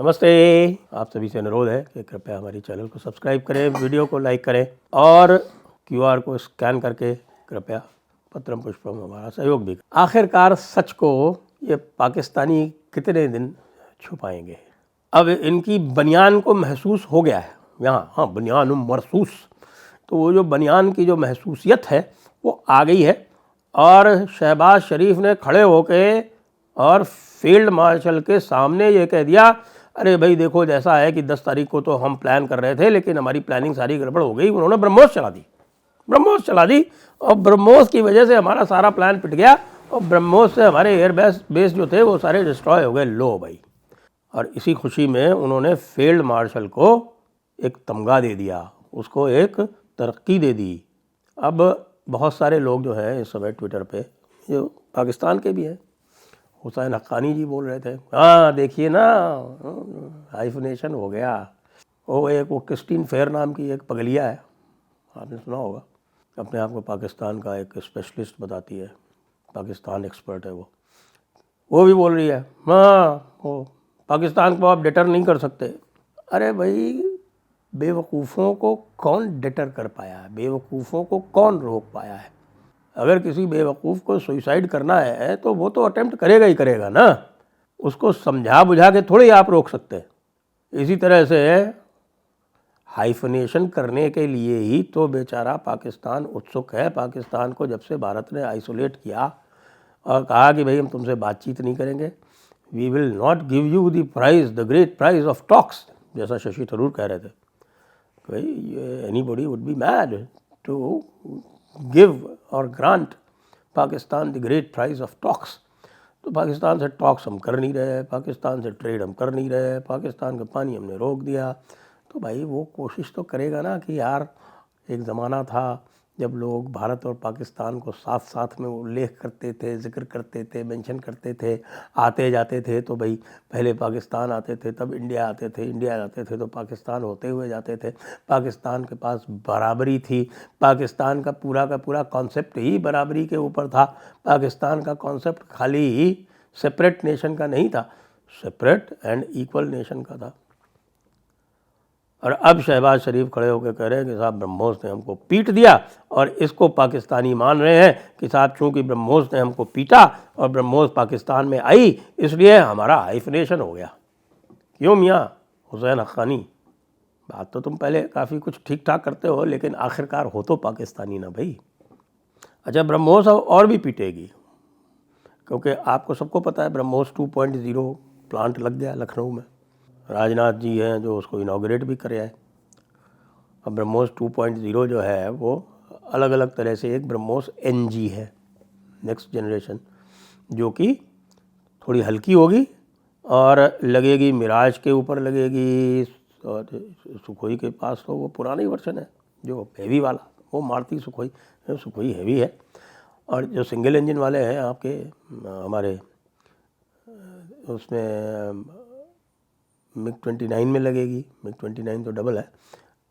नमस्ते। आप सभी से अनुरोध है कि कृपया हमारी चैनल को सब्सक्राइब करें, वीडियो को लाइक करें और क्यूआर को स्कैन करके कृपया पत्रम पुष्पम हमारा सहयोग भी करें। आखिरकार सच को ये पाकिस्तानी कितने दिन छुपाएंगे। अब इनकी बनियान को महसूस हो गया है यहाँ, हाँ बनियान महसूस, तो वो जो बनियान की जो महसूसियत है वो आ गई है। और शहबाज शरीफ ने खड़े होके और फील्ड मार्शल के सामने ये कह दिया, अरे भाई देखो जैसा है कि 10 तारीख को तो हम प्लान कर रहे थे लेकिन हमारी प्लानिंग सारी गड़बड़ हो गई। उन्होंने ब्रह्मोस चला दी और ब्रह्मोस की वजह से हमारा सारा प्लान पिट गया और ब्रह्मोस से हमारे एयर बेस जो थे वो सारे डिस्ट्रॉय हो गए। लो भाई। और इसी खुशी में उन्होंने फील्ड मार्शल को एक तमगा दे दिया, उसको एक तरक्की दे दी। अब बहुत सारे लोग जो हैं इस समय ट्विटर पे, जो पाकिस्तान के भी हैं, हुसैन हक्कानी जी बोल रहे थे, हाँ देखिए ना हाइफनेशन हो गया। वो क्रिस्टीन फेयर नाम की एक पगलिया है, आपने सुना होगा, अपने आप को पाकिस्तान का एक स्पेशलिस्ट बताती है, पाकिस्तान एक्सपर्ट है वो भी बोल रही है हाँ वो पाकिस्तान को आप डिटर नहीं कर सकते। अरे भाई बेवकूफ़ों को कौन डिटर कर पाया है, बेवकूफ़ों को कौन रोक पाया है। अगर किसी बेवकूफ़ को सुइसाइड करना है तो वो तो अटेम्प्ट करेगा ही करेगा ना, उसको समझा बुझा के थोड़ी आप रोक सकते। इसी तरह से हाइफनेशन करने के लिए ही तो बेचारा पाकिस्तान उत्सुक है। पाकिस्तान को जब से भारत ने आइसोलेट किया और कहा कि भाई हम तुमसे बातचीत नहीं करेंगे, we will not give you the prize, the great prize of talks, जैसा शशि थरूर कह रहे थे, भाई anybody would be mad to give or grant Pakistan the great prize of talks. तो पाकिस्तान से टॉक्स हम कर नहीं रहे हैं, पाकिस्तान से ट्रेड हम कर नहीं रहे हैं, पाकिस्तान का पानी हमने रोक दिया। तो भाई वो कोशिश तो करेगा ना कि यार एक ज़माना था जब लोग भारत और पाकिस्तान को साथ साथ में उल्लेख करते थे, जिक्र करते थे, मेंशन करते थे, आते जाते थे। तो भाई पहले पाकिस्तान आते थे, तब इंडिया आते थे, इंडिया जाते थे तो पाकिस्तान होते हुए जाते थे। पाकिस्तान के पास बराबरी थी, पाकिस्तान का पूरा कॉन्सेप्ट ही बराबरी के ऊपर था। पाकिस्तान का कॉन्सेप्ट खाली ही सेपरेट नेशन का नहीं था, सेपरेट एंड इक्वल नेशन का था। और अब शहबाज शरीफ खड़े होकर कह रहे हैं कि साहब ब्रह्मोस ने हमको पीट दिया और इसको पाकिस्तानी मान रहे हैं कि साहब चूँकि ब्रह्मोस ने हमको पीटा और ब्रह्मोस पाकिस्तान में आई इसलिए हमारा हाइफनेशन हो गया। क्यों मियाँ हुसैन हक्कानी, बात तो तुम पहले काफ़ी कुछ ठीक ठाक करते हो लेकिन आखिरकार हो तो पाकिस्तानी ना भाई। अच्छा ब्रह्मोस और भी पीटेगी, क्योंकि आपको सबको पता है ब्रह्मोस 2.0 प्लांट लग गया लखनऊ में। राजनाथ जी हैं जो उसको इनॉग्रेट भी करे है। अब ब्रह्मोस 2.0 जो है वो अलग अलग तरह से, एक ब्रह्मोस NG है, नेक्स्ट जनरेशन, जो कि थोड़ी हल्की होगी और लगेगी मिराज के ऊपर लगेगी। और सुखोई के पास तो वो पुरानी वर्जन है जो हेवी वाला, वो मारुति सुखोई हेवी है। और जो सिंगल इंजन वाले हैं आपके हमारे उसमें MiG-29 में लगेगी। MiG-29 तो डबल है,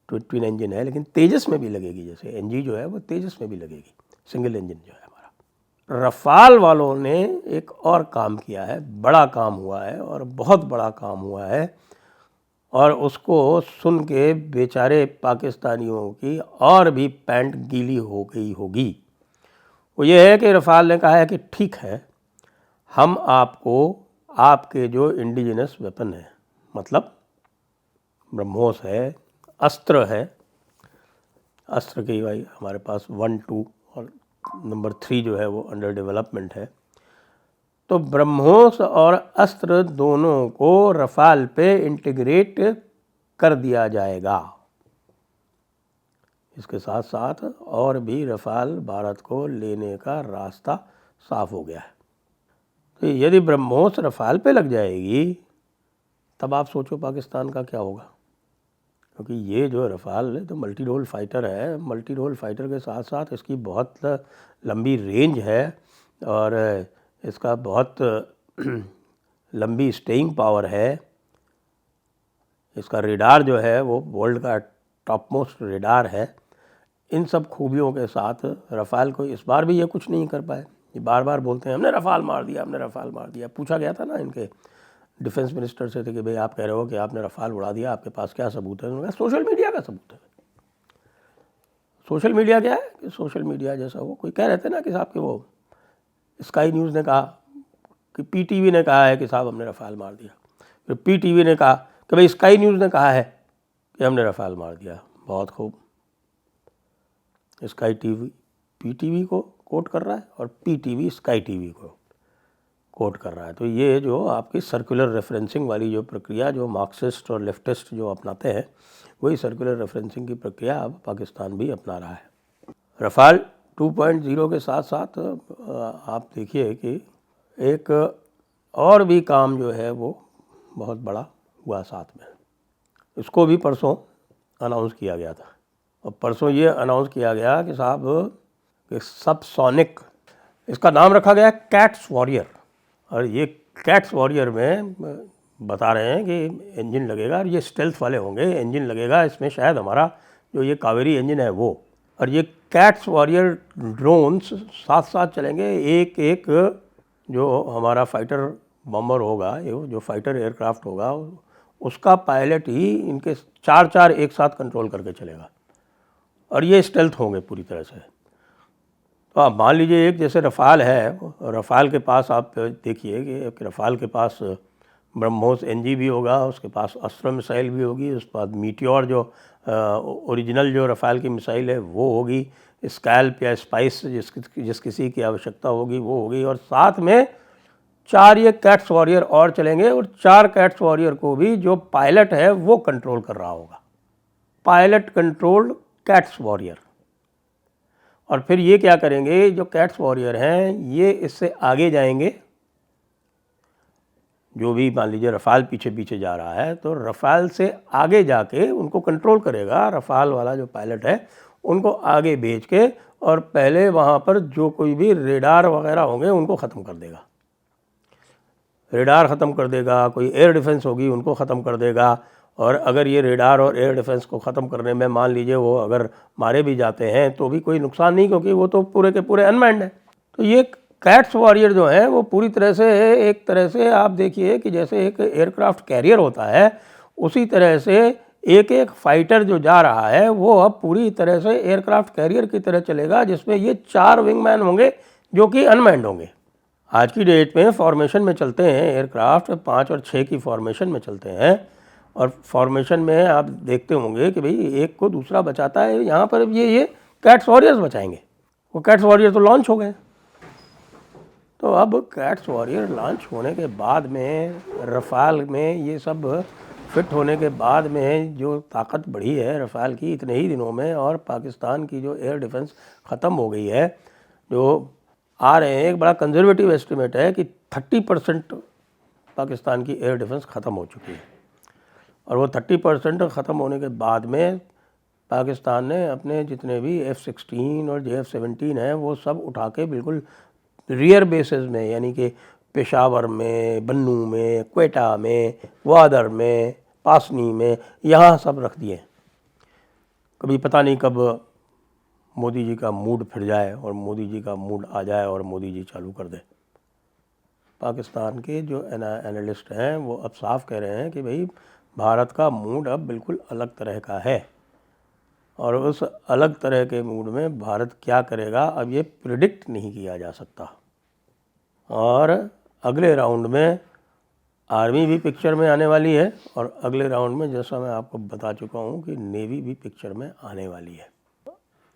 ट्विन इंजन है, लेकिन तेजस में भी लगेगी। जैसे NG जो है वो तेजस में भी लगेगी, सिंगल इंजन जो है हमारा। रफाल वालों ने एक और काम किया है, बड़ा काम हुआ है और बहुत बड़ा काम हुआ है, और उसको सुन के बेचारे पाकिस्तानियों की और भी पैंट गीली हो गई होगी। वो ये है कि रफाल ने कहा है कि ठीक है, हम आपको आपके जो इंडिजिनस वेपन है, मतलब ब्रह्मोस है, अस्त्र है, अस्त्र की भाई हमारे पास 1, 2 और नंबर 3 जो है वो अंडर डेवलपमेंट है, तो ब्रह्मोस और अस्त्र दोनों को रफाल पे इंटीग्रेट कर दिया जाएगा। इसके साथ साथ और भी रफाल भारत को लेने का रास्ता साफ हो गया है। तो यदि ब्रह्मोस रफाल पे लग जाएगी तब आप सोचो पाकिस्तान का क्या होगा। क्योंकि ये जो रफाल तो मल्टी रोल फाइटर है, मल्टी रोल फाइटर के साथ साथ इसकी बहुत लंबी रेंज है और इसका बहुत लंबी स्टेइंग पावर है। इसका रेडार जो है वो वर्ल्ड का टॉप मोस्ट रेडार है। इन सब खूबियों के साथ रफाल को इस बार भी ये कुछ नहीं कर पाए। ये बार बार बोलते हैं हमने रफाल मार दिया, हमने रफाल मार दिया। पूछा गया था ना इनके डिफेंस मिनिस्टर से थे कि भाई आप कह रहे हो कि आपने रफाल उड़ा दिया, आपके पास क्या सबूत है? उन्होंने कहा सोशल मीडिया का सबूत है। सोशल मीडिया क्या है कि सोशल मीडिया जैसा वो कोई कह रहे थे ना कि साहब कि वो स्काई न्यूज़ ने कहा कि पीटीवी ने कहा है कि साहब हमने रफाल मार दिया, फिर पीटीवी ने कहा कि भाई स्काई न्यूज़ ने कहा है कि हमने रफाल मार दिया। बहुत खूब, स्काई टीवी पीटीवी को कोट कर रहा है और पीटीवी स्काई टीवी को कोट कर रहा है। तो ये जो आपकी सर्कुलर रेफरेंसिंग वाली जो प्रक्रिया जो मार्क्सिस्ट और लेफ्टिस्ट जो अपनाते हैं, वही सर्कुलर रेफरेंसिंग की प्रक्रिया अब पाकिस्तान भी अपना रहा है। रफाल 2.0 के साथ साथ आप देखिए कि एक और भी काम जो है वो बहुत बड़ा हुआ साथ में। इसको भी परसों अनाउंस किया गया था, और परसों ये अनाउंस किया गया कि साहब कि सबसोनिक, इसका नाम रखा गया कैट्स वॉरियर। और ये कैट्स वॉरियर में बता रहे हैं कि इंजन लगेगा, और ये स्टेल्थ वाले होंगे, इंजन लगेगा इसमें शायद हमारा जो ये कावेरी इंजन है वो। और ये कैट्स वॉरियर ड्रोन्स साथ साथ चलेंगे, एक एक जो हमारा फाइटर बॉम्बर होगा, जो फाइटर एयरक्राफ्ट होगा, उसका पायलट ही इनके चार चार एक साथ कंट्रोल करके चलेगा, और ये स्टेल्थ होंगे पूरी तरह से। तो आप मान लीजिए एक जैसे रफ़ाल है, रफ़ाल के पास आप देखिए कि रफ़ाल के पास ब्रह्मोस एनजी भी होगा, उसके पास अस्त्र मिसाइल भी होगी, उसके बाद मीटियोर जो ओरिजिनल जो रफ़ाल की मिसाइल है वो होगी, स्कैल्प या स्पाइस जिस किसी की आवश्यकता होगी वो होगी, और साथ में 4 ये कैट्स वॉरियर और चलेंगे, और 4 कैट्स वॉरियर को भी जो पायलट है वो कंट्रोल कर रहा होगा, पायलट कंट्रोल्ड कैट्स वॉरियर। और फिर ये क्या करेंगे, जो कैट्स वॉरियर हैं ये इससे आगे जाएंगे, जो भी मान लीजिए रफ़ाल पीछे पीछे जा रहा है तो रफ़ाल से आगे जाके उनको कंट्रोल करेगा, रफ़ाल वाला जो पायलट है उनको आगे भेज के, और पहले वहाँ पर जो कोई भी रेडार वगैरह होंगे उनको ख़त्म कर देगा, रेडार ख़त्म कर देगा, कोई एयर डिफेंस होगी उनको ख़त्म कर देगा। और अगर ये रेडार और एयर डिफेंस को ख़त्म करने में मान लीजिए वो अगर मारे भी जाते हैं तो भी कोई नुकसान नहीं, क्योंकि वो तो पूरे के पूरे अनमैन्ड हैं। तो ये कैट्स वॉरियर जो हैं वो पूरी तरह से, एक तरह से आप देखिए कि जैसे एक एयरक्राफ्ट कैरियर होता है, उसी तरह से एक एक फाइटर जो जा रहा है वो अब पूरी तरह से एयरक्राफ्ट कैरियर की तरह चलेगा, जिसमें ये 4 विंगमैन होंगे जो कि अनमैन्ड होंगे। आज की डेट में फॉर्मेशन में चलते हैं एयरक्राफ्ट, 5 और 6 की फॉर्मेशन में चलते हैं, और फॉर्मेशन में आप देखते होंगे कि भाई एक को दूसरा बचाता है। यहाँ पर ये कैट्स वॉरियर्स बचाएंगे, वो कैट्स वॉरियर तो लॉन्च हो गए। तो अब कैट्स वॉरियर लॉन्च होने के बाद में, रफ़ाल में ये सब फिट होने के बाद में जो ताकत बढ़ी है रफ़ाल की इतने ही दिनों में, और पाकिस्तान की जो एयर डिफेंस ख़त्म हो गई है, जो आ रहे हैं एक बड़ा कंजर्वेटिव एस्टिमेट है कि 30% पाकिस्तान की एयर डिफेंस ख़त्म हो चुकी है। और वो 30% ख़त्म होने के बाद में पाकिस्तान ने अपने जितने भी F-16 और JF-17 हैं वो सब उठा के बिल्कुल रियर बेसेस में, यानी कि पेशावर में, बन्नू में, क्वेटा में, ग्वादर में, पासनी में, यहाँ सब रख दिए। कभी पता नहीं कब मोदी जी का मूड फिर जाए और मोदी जी का मूड आ जाए और मोदी जी चालू कर दे। पाकिस्तान के जो एनालिस्ट हैं वो अब साफ कह रहे हैं कि भाई भारत का मूड अब बिल्कुल अलग तरह का है, और उस अलग तरह के मूड में भारत क्या करेगा अब ये प्रिडिक्ट नहीं किया जा सकता। और अगले राउंड में आर्मी भी पिक्चर में आने वाली है, और अगले राउंड में जैसा मैं आपको बता चुका हूँ कि नेवी भी पिक्चर में आने वाली है।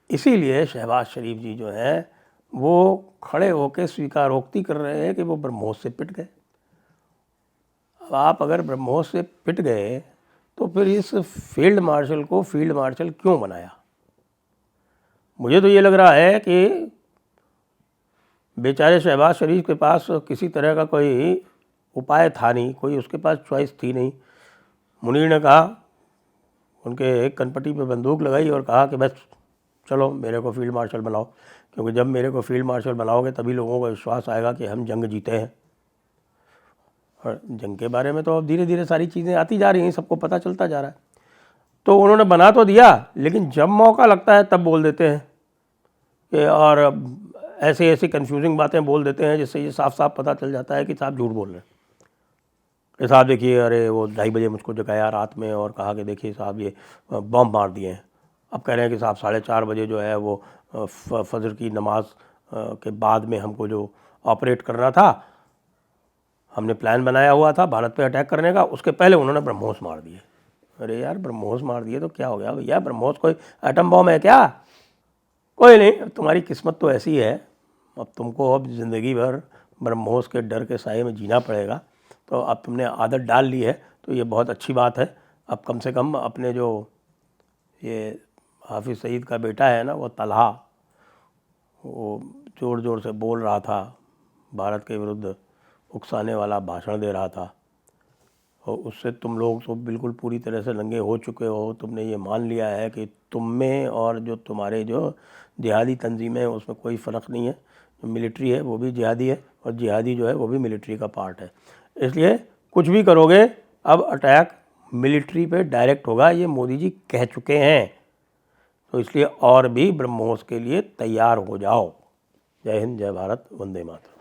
इसीलिए शहबाज शरीफ जी जो हैं वो खड़े होकर स्वीकारोक्ति कर रहे हैं कि वो ब्रह्मोस से पिट गए। अब आप अगर ब्रह्मोस से पिट गए तो फिर इस फील्ड मार्शल को फील्ड मार्शल क्यों बनाया? मुझे तो ये लग रहा है कि बेचारे शहबाज शरीफ के पास किसी तरह का कोई उपाय था नहीं, कोई उसके पास चॉइस थी नहीं। मुनीर ने कहा, उनके एक कनपटी पे बंदूक लगाई और कहा कि बस चलो मेरे को फील्ड मार्शल बनाओ, क्योंकि जब मेरे को फील्ड मार्शल बनाओगे तभी लोगों को विश्वास आएगा कि हम जंग जीते हैं। और जंग के बारे में तो अब धीरे धीरे सारी चीज़ें आती जा रही हैं, सबको पता चलता जा रहा है। तो उन्होंने बना तो दिया, लेकिन जब मौका लगता है तब बोल देते हैं कि, और ऐसी ऐसी कन्फ्यूजिंग बातें बोल देते हैं जिससे ये साफ साफ पता चल जाता है कि साहब झूठ बोल रहे हैं। कि साहब देखिए, अरे वो 2:30 बजे मुझको जगाया रात में और कहा कि देखिए साहब ये बम मार दिए हैं। अब कह रहे हैं कि साहब 4:30 बजे जो है वो फजर की नमाज के बाद में हमको जो ऑपरेट करना था, हमने प्लान बनाया हुआ था भारत पे अटैक करने का, उसके पहले उन्होंने ब्रह्मोस मार दिए। अरे यार, ब्रह्मोस मार दिए तो क्या हो गया भैया? ब्रह्मोस कोई एटम बम है क्या? कोई नहीं, तुम्हारी किस्मत तो ऐसी है, अब तुमको अब ज़िंदगी भर ब्रह्मोस के डर के साए में जीना पड़ेगा। तो अब तुमने आदत डाल ली है तो ये बहुत अच्छी बात है। अब कम से कम अपने जो ये हाफिज़ सईद का बेटा है ना, वो तलहा, वो ज़ोर ज़ोर से बोल रहा था, भारत के विरुद्ध उकसाने वाला भाषण दे रहा था, और उससे तुम लोग तो बिल्कुल पूरी तरह से नंगे हो चुके हो। तुमने ये मान लिया है कि तुम में और जो तुम्हारे जो जिहादी तंजीमें हैं उसमें कोई फ़र्क नहीं है। जो मिलिट्री है वो भी जिहादी है और जिहादी जो है वो भी मिलिट्री का पार्ट है। इसलिए कुछ भी करोगे, अब अटैक मिलिट्री पे डायरेक्ट होगा, ये मोदी जी कह चुके हैं। तो इसलिए और भी ब्रह्मोस के लिए तैयार हो जाओ। जय हिंद, जय भारत, वंदे मातरम।